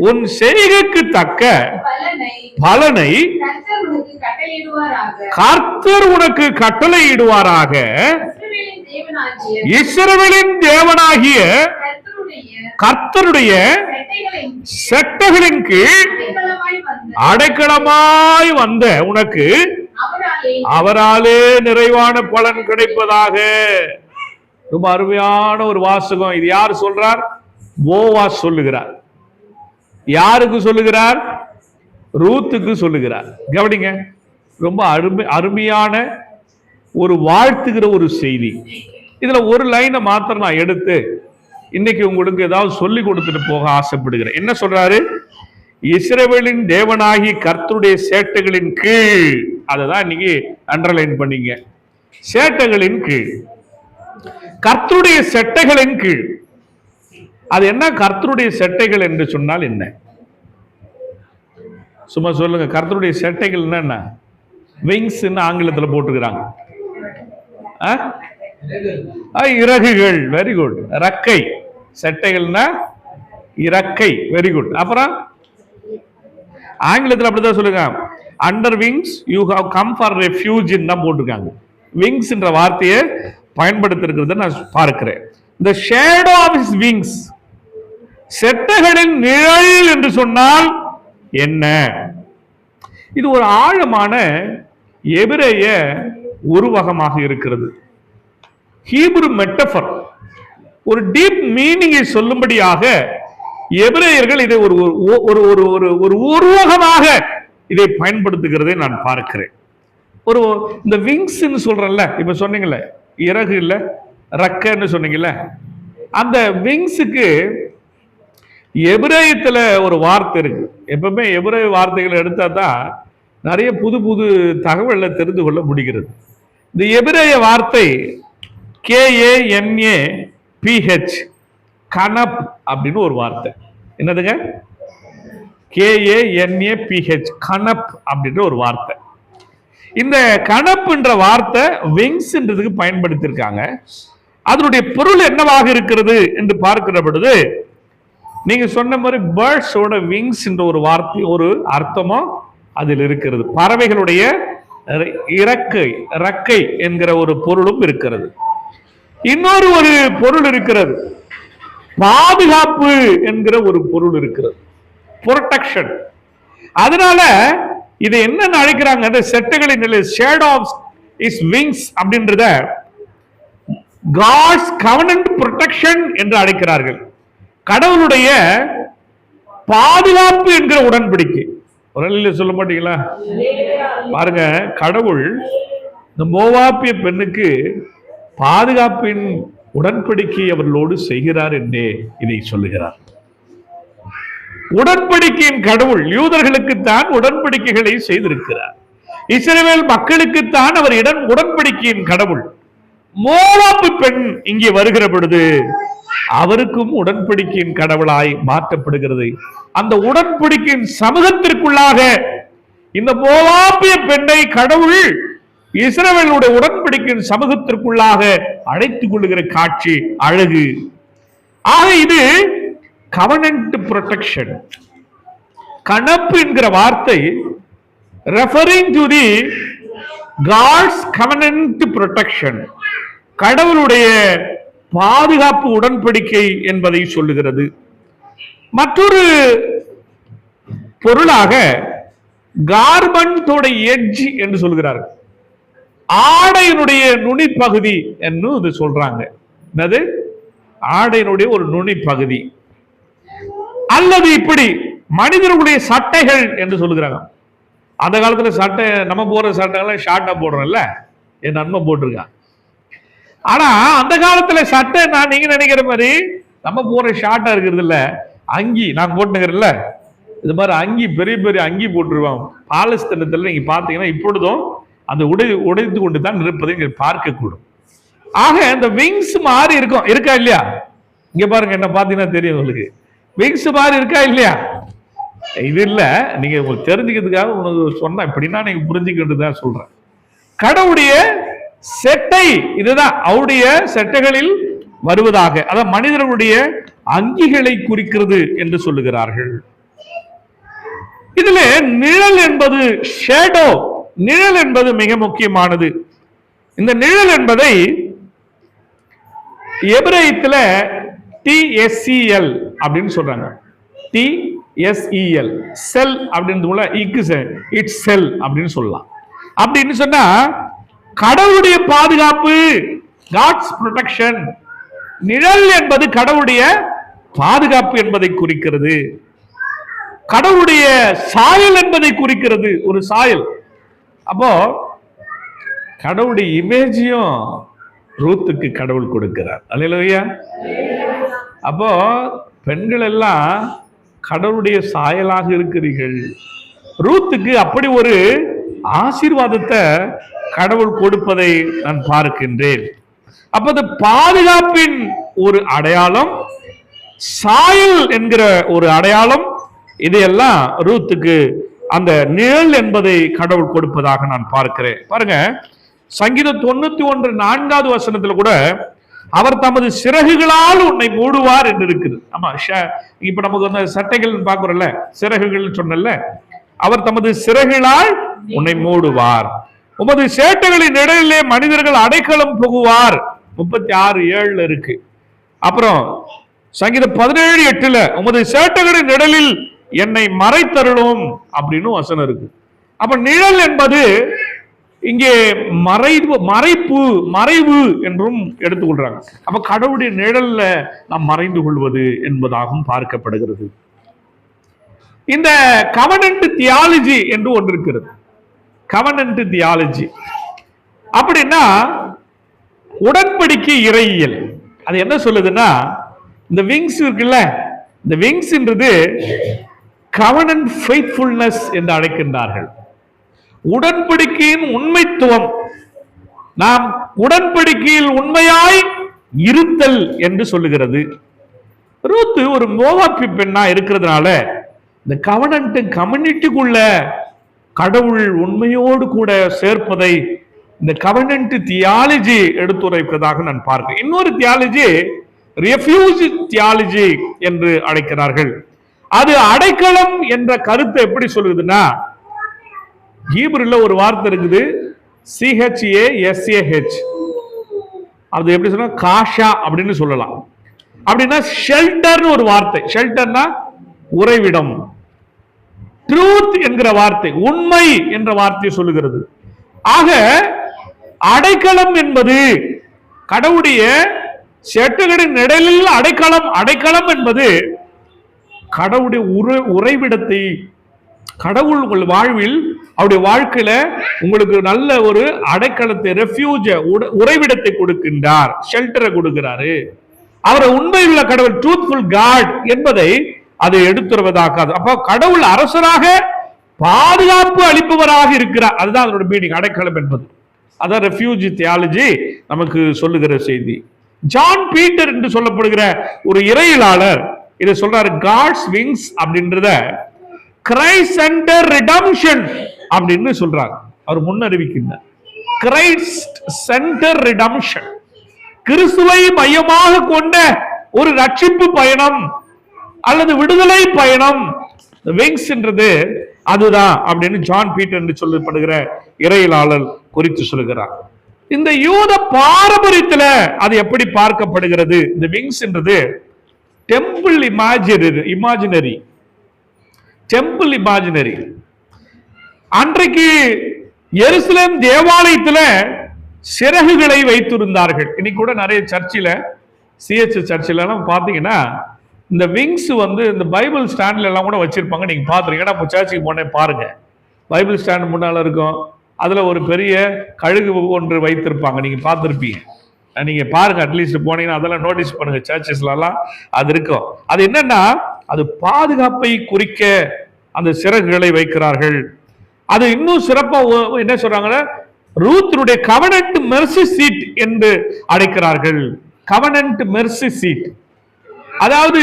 உன் செய்கைக்கு தக்க பலனை கர்த்தர் உனக்கு கட்டளையிடுவாராக. இஸ்ரவேலின் தேவனாகிய கர்த்தருடைய செட்டைகளின் கீழ் அடைக்கலமாய் வந்த உனக்கு அவராலே நிறைவான பலன் கிடைப்பதாக. ரொம்ப அருமையான ஒரு வாசகம். இது யார் சொல்றார்? போவாஸ் சொல்லுகிறார். யாருக்கு சொல்லுகிறார்? ரூத்துக்கு சொல்லுகிறார். கவனிங்க, ரொம்ப அருமையான ஒரு வாழ்த்துகிற ஒரு செய்தி. இதுல ஒரு லைனை மாத்திரம் நான் எடுத்து இன்னைக்கு உங்களுக்கு ஏதாவது சொல்லி கொடுத்துட்டு போக ஆசைப்படுகிறேன். என்ன சொல்றாரு? இஸ்ரவேலின் தேவனாகி கர்த்தருடைய சேட்டைகளின் கீழ். அததான் இன்னைக்கு அண்டர்லைன் பண்ணீங்க. சேட்டைகளின் கீழ், கர்த்தருடைய செட்டைகளின் கீழ். அது என்ன கர்த்தருடைய செட்டைகள் என்று சொன்னால் என்ன? சும்மா சொல்லுங்க. கர்த்தருடைய செட்டைகள் என்ன? விங்ஸ் ஆங்கிலத்தில் போட்டுக்கிறாங்க. இறகுகள். Very good. ரக்கை. செட்டைகள்னா இறக்கை. Very good. அப்புறம் ஆங்கிலத்தில் அப்படிதான் சொல்லுங்க. Under wings you have come for refuge தான் போட்டிருக்காங்க. விங்ஸ் என்ற வார்த்தையை பயன்படுத்திருக்கிறத நான் பார்க்கிறேன். The shadow of his wings. செட்டைகளின் நிழல் என்று சொன்னால் என்ன? இது ஒரு ஆழமான எபிரேய உருவகமாக இருக்கிறது. Hebrew metaphor. ஒரு டீப் மீனிங்கை சொல்லும்படியாக எபிரேயர்கள் இதை ஒரு உருவகமாக இதை பயன்படுத்துகிறதை நான் பார்க்கிறேன். ஒரு இந்த விங்ஸ் சொல்றேன்ல, இப்ப சொன்னீங்கல்ல, இறகு இல்ல ரக்கன்னு சொன்னீங்கல்ல, அந்த விங்ஸுக்கு எபிரேயத்துல ஒரு வார்த்தை இருக்கு. எப்பவுமே எபிரேய வார்த்தைகளை எடுத்தா தான் நிறைய புது புது தகவலை தெரிந்து கொள்ள முடிகிறது. இந்த எபிரேய வார்த்தை KANAPH, கனப் அப்படின்னு ஒரு வார்த்தை. என்னதுங்க? KANAPH, கனப் அப்படின்ற ஒரு வார்த்தை. இந்த கனப் என்ற வார்த்தை விங்ஸ்ன்றதுக்கு பயன்படுத்தியிருக்காங்க. அதனுடைய பொருள் என்னவாக இருக்கிறது என்று பார்க்கிற பொழுது, நீங்க சொன்ன மாதிரி பேர்ட்ஸோட விங்ஸ் என்ற ஒரு வார்த்தை, ஒரு அர்த்தமோ அதில் இருக்கிறது. பறவைகளுடைய இறக்கை என்கிற ஒரு பொருளும் இருக்கிறது. இன்னொரு ஒரு பொருள் இருக்கிறது, பாதுகாப்பு என்கிற ஒரு பொருள் இருக்கிறது, புரொடெக்ஷன். அதனால இதை என்ன அழைக்கிறாங்க? அந்த செட்டைகளின் ஷேடோ ஆஃப் இஸ் விங்ஸ் அப்படின்றத காட்ஸ் கவனன்ட் புரொடெக்ஷன் என்று அழைக்கிறார்கள். கடவுளுடைய பாதுகாப்பு என்கிற உடன்படிக்கை. ஒரு சொல்ல மாட்டீங்களா? பாருங்க, கடவுள் இந்த மோவாபிய பெண்ணுக்கு பாதுகாப்பின் உடன்படிக்கை அவர்களோடு செய்கிறார் என்றே இதை சொல்லுகிறார். உடன்படிக்கையின் கடவுள் யூதர்களுக்குத்தான் உடன்படிக்கைகளை செய்திருக்கிறார். இஸ்ரவேல் மக்களுக்குத்தான் அவர் உடன்படிக்கையின் கடவுள். மோவாப்பு பெண் இங்கே வருகிற பொழுது அவருக்கும் உடன்படிக்கையின் கடவுளாய் மாற்றப்படுகிறது. அந்த உடன்படிக்கையின் சமூகத்திற்குள்ளாக இந்த மோவாபிய பெண்ணை கடவுள் இஸ்ரவேலுடைய உடன்படிக்கையின் சமூகத்திற்குள்ளாக அழைத்துக் கொள்ளுகிற காட்சி அழகு. ஆக இது கவனன்ட் புரொடெக்ஷன். கனப்பு என்கிற வார்த்தை referring to the God's covenant protection, கடவுளுடைய பாதுகாப்பு உடன்படிக்கை என்பதை சொல்லுகிறது. மற்றொரு பொருளாக கார்மெண்டோட எட்ஜ் என்று சொல்கிறார்கள். ஆடையினுடைய நுனி பகுதி என்று இது சொல்றாங்க. என்னது? ஆடையினுடைய ஒரு நுனி பகுதி. அல்லது இப்படி மனிதர்களுடைய சட்டைகள் என்று சொல்லுகிறாங்க. அந்த காலத்துல சட்டை, நம்ம போற சட்டைகள்லாம் ஷார்ட்டா போடுறோம்ல, என் நன்மை போட்டிருக்கான். ஆனா அந்த காலத்துல சட்டை நான் நீங்க நினைக்கிற மாதிரி நம்ம போற ஷார்ட்டா இருக்கிறது இல்ல. அங்கி நான் போட்டுக்கிறேன்ல, இது மாதிரி அங்கி, பெரிய பெரிய அங்கி போட்டுருவாங்க. பாலஸ்தீனத்துல நீங்க பாத்தீங்கன்னா இப்பொழுதும் அந்த உடைத்து கொண்டு தான் இருப்பதை நீங்க பார்க்கக்கூடும். ஆக இந்த விங்ஸ் மாதிரி இருக்கும், இருக்கா இல்லையா? இங்க பாருங்க, என்ன பாத்தீங்கன்னா தெரியும் உங்களுக்கு. விங்ஸ் மாதிரி இருக்கா இல்லையா? இது இல்ல, நீங்க உங்களுக்கு தெரிஞ்சுக்கிறதுக்காக உங்களுக்கு சொன்னா இப்படின்னா நீங்க புரிஞ்சுக்கிட்டுதான் சொல்றேன். கடவுளுடைய செட்டை இதுதான், அவருடைய செட்டைகளில் வருவதாக, அதாவது மனிதர்களுடைய அங்கிகளை குறிக்கிறது என்று சொல்லுகிறார்கள். இதுல நிழல் என்பது ஷேடோ, நிழல் என்பது மிக முக்கியமானது. இந்த நிழல் என்பதை எபிரேயத்துல TSEL அப்படின்னு சொல்றாங்க. TSEL செல் அப்படின்னு இட்ஸ் செல் அப்படின்னு சொல்லலாம். அப்படின்னு சொன்னா கடவுளுடைய பாதுகாப்பு, காட்ஸ் ப்ரொடெக்ஷன். நிழல் என்பது கடவுளுடைய பாதுகாப்பு என்பதை குறிக்கிறது. கடவுளுடைய சாயல் என்பதை குறிக்கிறது. ஒரு சாயல். அப்போ கடவுளுடைய இமேஜையும் ரூத்துக்கு கடவுள் கொடுக்கிறார். அல்லேலூயா. அப்போ பெண்கள் எல்லாம் கடவுளுடைய சாயலாக இருக்கிறீர்கள். ரூத்துக்கு அப்படி ஒரு ஆசீர்வாதத்தை கடவுள் கொடுப்பதை நான் பார்க்கின்றேன். அப்ப அது பாதுகாப்பின் ஒரு அடையாளம், சாயல் என்கிற ஒரு அடையாளம். இதையெல்லாம் ரூத்துக்கு அந்த நிழல் என்பதை கடவுள் கொடுப்பதாக நான் பார்க்கிறேன். பாருங்க, சங்கீதம் 91:4 வசனத்துல கூட அவர் தமது சிறகுகளால் உன்னை மூடுவார் என்று இருக்குது. ஆமா, இப்ப நமக்கு வந்து சட்டைகள் பார்க்கிறோம்ல, சிறகுகள் சொன்னல, அவர் தமது சிறகுகளால் உன்னை மூடுவார், உமது சேட்டைகளின் நிழலிலே மனிதர்கள் அடைக்கலம் புகுவார். 36:7 இருக்கு. அப்புறம் சங்கீதம் 17:8 உமது சேட்டைகளின் நிழலில் என்னை மறைத்தருளும் அப்படின்னு வசனம் இருக்கு. அப்ப நிழல் என்பது இங்கே மறைவு என்றும் எடுத்துக்கொள்றாங்க. அப்ப கடவுளுடைய நிழல்ல நாம் மறைந்து கொள்வது என்பதாகவும் பார்க்கப்படுகிறது. இந்த கவனன்ட் தியாலஜி என்று ஒன்று இருக்கிறது. கவனன்ட் தியாலஜி அப்படின்னா உடன்படிக்கை இறையியல். அது என்ன சொல்லுதுன்னா, இந்த விங்ஸ் இருக்குல்ல, இந்த விங்ஸ் என்றது கவனன்ட் ஃபெய்த்ஃபுல்னஸ் என்று அழைக்கின்றார்கள். உடன்படிக்கையின் உண்மைத்துவம், நாம் உடன்படிக்கையில் உண்மையாய் இருத்தல் என்று சொல்லுகிறது. ரூத்து ஒரு மோவாபி பெண்ணா இருக்கிறதுனால இந்த கவனன்ட் கம்யூனிட்டிக்குள்ள கடவுள் உண்மையோடு கூட சேர்ப்பதை இந்த கவனன்ட் தியாலஜி எடுத்துரைப்பதாக நான் பார்க்கிறேன். இன்னொரு தியாலஜி ரெஃப்யூஜ் தியாலஜி என்று அழைக்கிறார்கள். அது அடைக்கலம் என்ற கருத்தை எப்படி சொல்லுதுன்னா, ஹீப்ருல ஒரு வார்த்தை இருக்குது, CHASAH. அது எப்படி சொன்னா காஷா அப்படின்னு சொல்லலாம். அப்படின்னா ஷெல்டர்னு ஒரு வார்த்தை. ஷெல்டர்னா உறைவிடம். ட்ரூத் என்கிற வார்த்தை உண்மை என்ற வார்த்தையை சொல்லுகிறது. ஆக அடைக்கலம் என்பது கடவுளுடைய சேட்டுகளின் நிழலில் அடைக்கலம். அடைக்கலம் என்பது கடவுளுடைய உறைவிடத்தை, கடவுள் உங்கள் வாழ்வில் அவருடைய வாழ்க்கையில உங்களுக்கு நல்ல ஒரு அடைக்கலத்தை, ரெஃப்யூஜ, உறைவிடத்தை கொடுக்கின்றார், ஷெல்டரை கொடுக்கிறாரு. அவரை உண்மையுள்ள கடவுள், ட்ரூத்ஃபுல் காட் என்பதை அதை எடுத்துருவதாக்காது. அப்போ கடவுள் அரசராக பாதுகாப்பு அளிப்பவராக இருக்கிறார். அதுதான் அதோட மீனிங், அடைக்கலம் என்பது. அதான் ரெஃப்யூஜ் தியாலஜி நமக்கு சொல்லுகிற செய்தி. ஜான் பீட்டர் என்று சொல்லப்படுகிற ஒரு இறையியலாளர் இதை சொல்றாரு. காட்ஸ் விங்ஸ் அப்படின்றத கிரைஸ்ட் சென்டர் ரிடம்ஷன் அப்படின்னு சொல்றாரு. அவர் முன்னறிவிக்கின்றார். கிரைஸ்ட் சென்டர் ரிடம்ஷன், கிறிஸ்துவை மையமாக கொண்ட ஒரு ரட்சிப்பு பயணம் அல்லது விடுதலை பயணம். விங்ஸ் என்றது அதுதான் அப்படின்னு ஜான் பீட்டர் என்று சொல்லப்படுகிற இறையியலாளர் குறித்து சொல்கிறார். இந்த யூத பாரம்பரியத்தில் அது எப்படி பார்க்கப்படுகிறது? இந்த விங்ஸ் என்றது டெம்பிள் இமேஜினரி. Temple imaginary. அன்றைக்கு எருசலேம் தேவாலயத்தில் சிறகுகளை வைத்திருந்தார்கள். இன்னைக்கு கூட நிறைய சர்ச்சில், CH சர்ச்சில் எல்லாம் பார்த்தீங்கன்னா இந்த விங்ஸ் வந்து இந்த பைபிள் ஸ்டாண்ட்ல எல்லாம் கூட வச்சிருப்பாங்க. நீங்க பாத்துருக்கீங்கன்னா சர்ச்சுக்கு போனே பாருங்க, பைபிள் ஸ்டாண்ட் முன்னால இருக்கும், அதுல ஒரு பெரிய கழுகு ஒன்று வைத்திருப்பாங்க. நீங்க பார்த்துருப்பீங்க. நீங்க பாருங்க, அட்லீஸ்ட் போனீங்கன்னா அதெல்லாம் நோட்டீஸ் பண்ணுங்க. சர்ச்சஸ்லாம் அது இருக்கும். அது என்னன்னா, அது பாதுகாப்பை குறிக்க அந்த சிறகுகளை வைக்கிறார்கள். அது இன்னும் சிறப்பா என்ன சொல்றாங்கன்னா, ரூத்துடைய கவனன்ட் மெர்சி சீட் என்று அழைக்கிறார்கள். கவனன்ட் மெர்சி சீட், அதாவது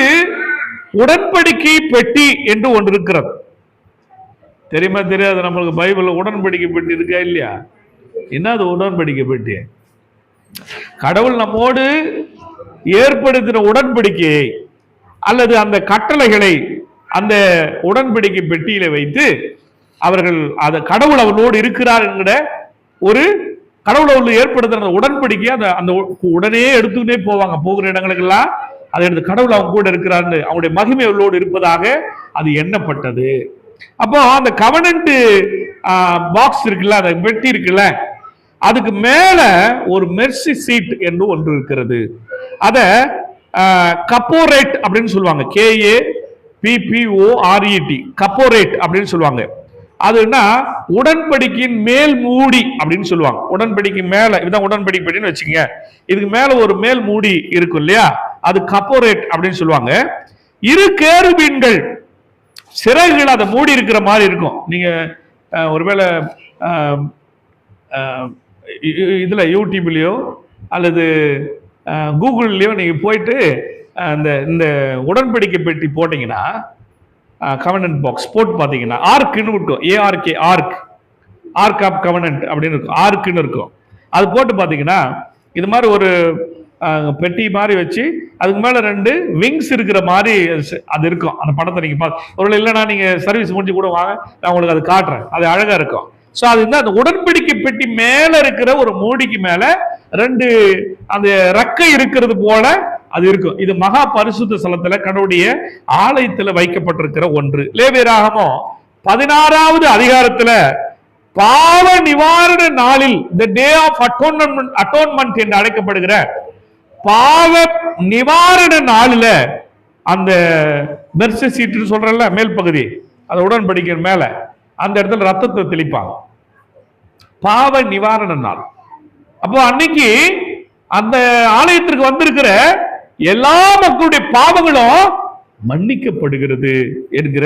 உடன்படிக்கை பெட்டி என்று ஒன்று இருக்கிறது. தெரியுமா தெரியாது நம்மளுக்கு? பைபிள்ல உடன்படிக்கை பெட்டி இருக்கா இல்லையா? என்ன அது உடன்படிக்கை பெட்டி? கடவுள் நம்மோடு ஏற்படுத்தின உடன்படிக்கையை அல்லது அந்த கட்டளைகளை அந்த உடன்படிக்கை பெட்டியில வைத்து அவர்கள் அதை கடவுள் அவர்களோடு இருக்கிறார் என்கிற ஒரு கடவுள் அவர்கள் ஏற்படுத்துற உடன்படிக்கை அந்த உடனே எடுத்துக்கிட்டே போவாங்க. போகிற இடங்களுக்கெல்லாம் அதை எடுத்து கடவுள் அவங்க கூட இருக்கிறார்னு அவங்களுடைய மகிமை அவர்களோடு இருப்பதாக அது எண்ணப்பட்டது. அப்போ அந்த கவனன்ட் பாக்ஸ் இருக்குல்ல, அந்த பெட்டி இருக்குல்ல, அதுக்கு மேல ஒரு மெர்சி சீட் என்று ஒன்று இருக்கிறது. அத கப்போரேட் அப்படின்னு சொல்லுவாங்க. KAPPORET கப்போரேட் அப்படின்னு சொல்லுவாங்க. அதுனா உடன்படிக்கையின் மேல் மூடி அப்படின்னு சொல்லுவாங்க. உடன்படிக்கை மேல இதுதான் உடன்படிக்கை பெட்டின்னு வச்சுக்கோங்க. இதுக்கு மேல ஒரு மேல் மூடி இருக்கும் இல்லையா, அது கப்போரேட் அப்படின்னு சொல்லுவாங்க. இரு கேருபீன்கள் சிறகுகள் அதை மூடி இருக்கிற மாதிரி இருக்கும். நீங்க ஒருவேளை இதுல யூடியூப்லயோ அல்லது கூகுள்லயோ நீங்க போயிட்டு இந்த உடன்படிக்கை பெட்டி போட்டீங்கன்னா, கவனன்ட் பாக்ஸ் போட்டு பார்த்தீங்கன்னா ஆர்க்னு இருக்கும். ARK ஆர்க் ஆஃப் கவனன்ட் அப்படின்னு இருக்கும், ஆர்க்னு இருக்கும். அது போட்டு பார்த்தீங்கன்னா இது மாதிரி ஒரு பெட்டி மாதிரி வச்சு அதுக்கு மேல 2 விங்ஸ் இருக்கிற மாதிரி அது இருக்கும். அந்த படத்தை நீங்க பார்க்க ஒரு இல்லைன்னா நீங்க சர்வீஸ் முடிஞ்சு கூட வாங்க, நான் உங்களுக்கு அது காட்டுறேன். அது அழகா இருக்கும். ஸோ அது அந்த உடன்படிக்கை பெட்டி மேல இருக்கிற ஒரு மூடிக்கு மேல 2 அந்த ரெக்கை இருக்கிறது போல அது இருக்கும். இது மகா பரிசுத்த ஸ்தலத்துல கடவுளுடைய ஆலயத்துல வைக்கப்பட்டிருக்கிற ஒன்று. லேவியராகமம் 16வது அதிகாரத்துல பாவ நிவாரண நாளில் the day of atonement என்று அழைக்கப்படுகிற பாவ நிவாரண நாளில அந்த மெர்சி சீட்டு சொல்றல மேல் பகுதி, அந்த உடன்படிக்கை மேல அந்த இடத்துல ரத்தத்தை தெளிப்பாங்க. பாவ நிவாரண நாள். அப்போ அன்னைக்கு அந்த ஆலயத்திற்கு வந்திருக்கிற எல்லா மக்களுடைய பாவங்களும் மன்னிக்கப்படுகிறது என்கிற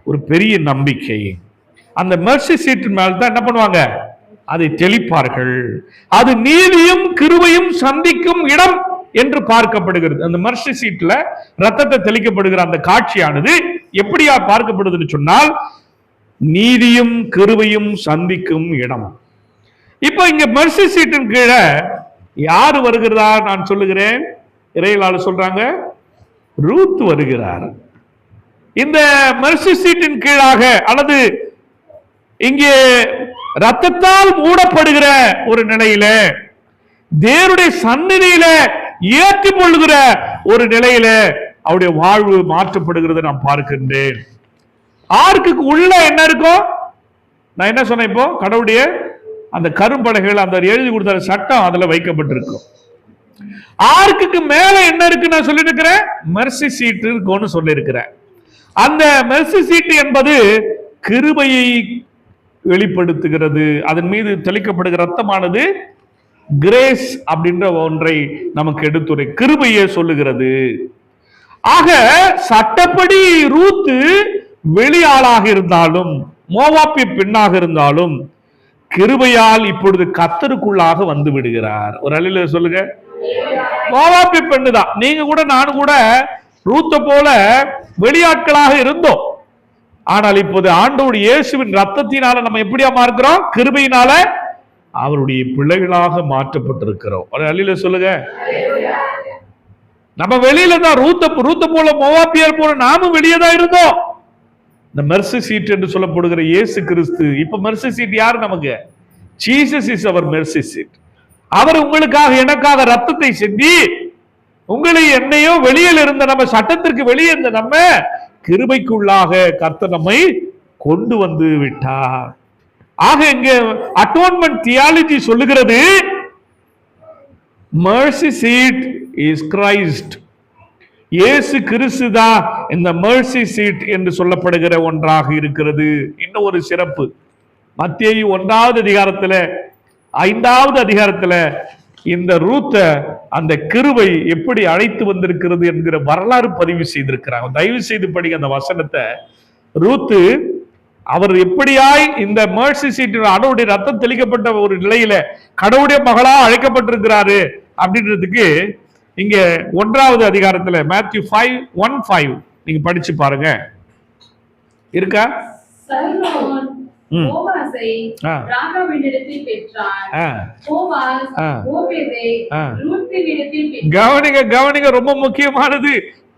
ஒரு பெரிய நம்பிக்கை. அந்த மெர்சி சீட்டின் மேல தான் என்ன பண்ணுவாங்க, அதை தெளிப்பார்கள். அது நீதியும் கிருபையும் சந்திக்கும் இடம் என்று பார்க்கப்படுகிறது. அந்த மெர்சி சீட்ல ரத்தத்தை தெளிக்கப்படுகிற அந்த காட்சியானது எப்படியா பார்க்கப்படுதுன்னு சொன்னால், நீதியும் கிருபையும் சந்திக்கும் இடம். இப்ப இங்க மெர்சி சீட்டின் கீழே யாரு வருகிறதா நான் சொல்லுகிறேன், இறையிலாளர் சொல்றாங்க, ரூத் வருகிறார். இந்த மெர்சி சீட்டின் கீழாக அல்லது இங்கே ரத்தத்தால் மூடப்படுகிற ஒரு நிலையில தேவனுடைய சந்நிதியில ஏற்றி கொள்ளுகிற ஒரு நிலையில அவருடைய வாழ்வு மாற்றப்படுகிறது நான் பார்க்கின்றேன். ஆர்க்குக்கு உள்ள என்ன இருக்கும், நான் என்ன சொன்னேன், இப்போ கடவுளுடைய அந்த கரும்பலகைகள் அந்த எழுதி கொடுத்த சட்டம் அதுல வைக்கப்பட்டிருக்கும். ஆர்க்குக்கு மேல என்ன இருக்கு நான் சொல்லி இருக்கிறேன், மெர்சி சீட் இருக்கும்னு சொல்லி இருக்கிறேன். அந்த மெர்சி சீட் என்பது கிருபையை வெளிப்படுத்துகிறது. அதன் மீது தெளிக்கப்படுகிற ரத்தமானது கிரேஸ் அப்படின்ற ஒன்றை நமக்கு எடுத்துரை, கிருபையை சொல்லுகிறது. ஆக சட்டப்படி ரூத்து வெளியாளாக இருந்தாலும் மோவாபிய பெண்ணாக இருந்தாலும் கிருபையால் இப்பொழுது கர்த்தருக்குள்ளாக வந்து விடுகிறார். ஒரு அழில சொல்லுங்க, மோவாபிய பெண்ணு தான். நீங்க கூட நானும் கூட ரூத்த போல வெளியாட்களாக இருந்தோம். ஆனால் இப்போது ஆண்டவருடைய இயேசுவின் ரத்தத்தினால நம்ம எப்படியா மாறுகிறோம், கிருபையினால அவருடைய பிள்ளைகளாக மாற்றப்பட்டிருக்கிறோம். ஒரு அழில சொல்லுங்க, நம்ம வெளியில தான் ரூத்த போல மோவாபியர் போல நாமும் வெளியே தான் இருந்தோம். இந்த மெர்சி சீட் என்று சொல்லப்படுகிற இயேசு கிறிஸ்து இப்ப மெர்சி சீட் யாரு நமக்கு, Jesus is our mercy seat. அவர் உங்களுக்காக எனக்காக ரத்தத்தை சிந்தி உங்களை என்னையோ வெளியில் இருந்த நம்ம சட்டத்திற்கு வெளியே இருந்த நம்ம கிருபைக்குள்ளாக கர்த்தர் நம்மை கொண்டு வந்து விட்டார். ஆக இங்க அட்டோன்மென்ட் தியாலஜி சொல்லுகிறது, mercy seat is Christ. இயேசு கிறிஸ்து தான் இந்த mercy seat என்று சொல்லப்படுகிற ஒன்றாக இருக்கிறது. இன்னும் ஒரு சிறப்பு, மத்தேயு 1வது அதிகாரத்துல 5வது அதிகாரத்துல இந்த ரூத்த அந்த கிருபை எப்படி அழைத்து வந்திருக்கிறது என்கிற வரலாறு பதிவு செய்திருக்கிறாங்க. தயவு செய்து படிங்க அந்த வசனத்தை. ரூத்து அவர் எப்படியாய் இந்த mercy seat கடவுளுடைய ரத்தம் தெளிக்கப்பட்ட ஒரு நிலையில கடவுளுடைய மகளா அழைக்கப்பட்டிருக்கிறாரு அப்படின்றதுக்கு இங்க 1வது அதிகாரத்துல மேத்யூ 5:1-5 நீங்க படிச்சு பாருங்க. இருக்கா? கவனிங்க, ரொம்ப முக்கியமானது.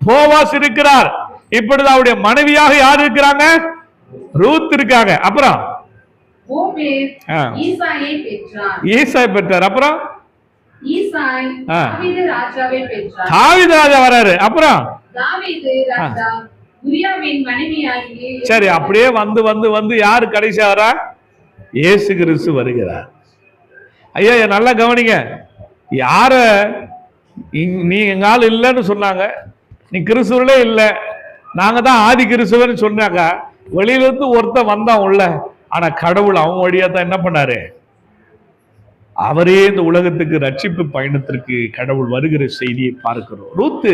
போவாஸ் இருக்கிறார், இப்பொழுது அவருடைய மனைவியாக யார் இருக்கிறாங்க? ரூத் இருக்காங்க. அப்புறம் ஈசாய் பெற்றார். அப்புறம் தாவீது ராஜா வராரு. அப்புறம் சரி, அப்படியே வந்து வந்து வந்து யாரு கடைசியா வரா? இயேசு கிறிஸ்து வருகிறார். ஐயா நல்லா கவனிங்க. யார நீ எங்க ஆள் இல்லைன்னு சொன்னாங்க, நீ கிறிஸ்துவர்களே இல்லை, நாங்க தான் ஆதி கிறிஸ்துவன்னு சொன்னாங்க. வெளியில இருந்து ஒருத்தன் வந்தான் உள்ள. ஆனா கடவுள் அவன் வழியா தான் என்ன பண்ணாரு? அவரே இந்த உலகத்துக்கு ரட்சிப்பு பயணத்திற்கு கடவுள் வருகிற செய்தியை பார்க்கிறோம். ரூத்து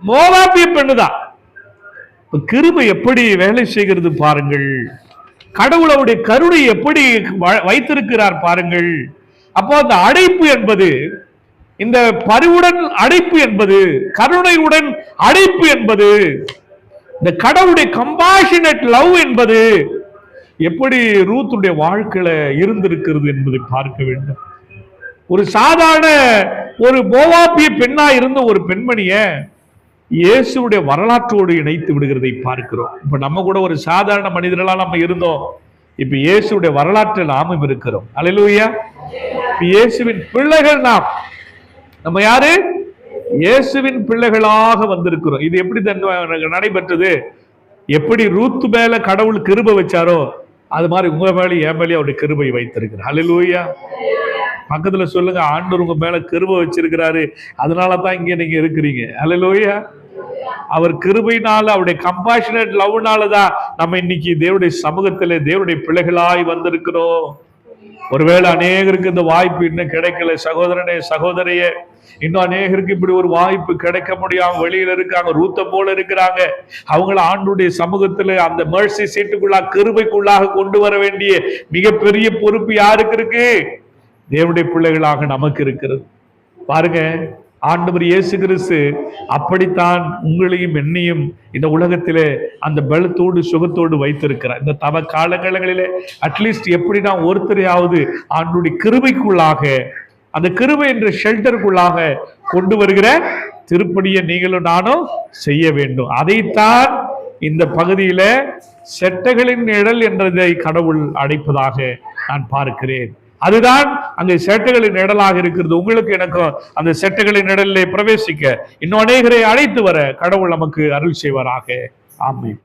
மோவாபிய பெண்ணுதான். கிருபை எப்படி வேலை செய்கிறது பாருங்கள். கடவுள் அவருடைய கருணை எப்படி வைத்திருக்கிறார் பாருங்கள். அப்போ அந்த அழைப்பு என்பது, இந்த பரிவுடன் அழைப்பு என்பது, கருணையுடன் அழைப்பு என்பது, இந்த கடவுளுடைய கம்பாஷனேட் லவ் என்பது எப்படி ரூத்துடைய வாழ்க்கையில இருந்திருக்கிறது என்பதை பார்க்க வேண்டும். ஒரு சாதாரண ஒரு மோவாபிய பெண்ணா இருந்த ஒரு பெண்மணிய இயேசுடைய வரலாற்றோடு இணைத்து விடுகிறதை பார்க்கிறோம். இப்ப நம்ம கூட ஒரு சாதாரண மனிதர்களால் நம்ம இருந்தோம். இப்ப இயேசுடைய வரலாற்றில் நாமும் இருக்கிறோம். அல்லேலூயா. இயேசுவின் பிள்ளைகள் நாம். நம்ம யாரு? இயேசுவின் பிள்ளைகளாக வந்திருக்கிறோம். இது எப்படி நடைபெற்றது? எப்படி ரூத்து மேல கடவுள் கிருபை வச்சாரோ அது மாதிரி உங்க மேல என் மேலே அவருடைய கிருபை வைத்திருக்கிறார். அல்லேலூயா. பக்கத்துல சொல்லுங்க, ஆண்டவர் உங்க மேல கிருபை வச்சிருக்கிறாரு, அதனாலதான் இங்க நீங்க இருக்கிறீங்க. அல்லேலூயா. அவர் கிருபையினால, அவருடைய கம்பாஷனேட் லவ்னாலதான் நம்ம இன்னைக்கு தேவனுடைய சமூகத்திலே தேவனுடைய பிள்ளைகளாய் வந்திருக்கிறோம். ஒருவேளை அநேகருக்கு இந்த வாய்ப்பு இன்னும் கிடைக்கல. சகோதரனே, சகோதரியே, இன்னும் அநேகருக்கு இப்படி ஒரு வாய்ப்பு கிடைக்க முடியாம வெளியில இருக்காங்க, ரூத்த போல இருக்கிறாங்க. அவங்கள ஆண்டுடைய சமூகத்துல அந்த மெர்சி சீட்டுக்குள்ளாக, கிருபைக்குள்ளாக கொண்டு வர வேண்டிய மிகப்பெரிய பொறுப்பு யாருக்கு இருக்கு? தேவனுடைய பிள்ளைகளாக நமக்கு இருக்கிறது. பாருங்க, ஆண்டவர் இயேசு கிறிஸ்து அப்படித்தான் உங்களையும் என்னையும் இந்த உலகத்திலே அந்த பலத்தோடு சுகத்தோடு வைத்திருக்கிறார். இந்த தவ காலங்களிலே அட்லீஸ்ட் எப்படி நான் ஒருத்தரையாவது ஆண்டுடைய கிருபைக்குள்ளாக, அந்த கிருபை என்ற ஷெல்டருக்குள்ளாக கொண்டு வருகிற திருப்பணியை நீங்களும் நானும் செய்ய வேண்டும். அதைத்தான் இந்த பகுதியில செட்டைகளின் நிழல் என்றதை கடவுள் அடைப்பதாக நான் பார்க்கிறேன். அதுதான் அங்கே செட்டைகளின் நிழலாக இருக்கிறது. உங்களுக்கு எனக்கும் அந்த செட்டைகளின் நிழலிலே பிரவேசிக்க இன்னும் அநேகரை அழைத்து வர கடவுள் நமக்கு அருள் செய்வாராக. ஆமென்.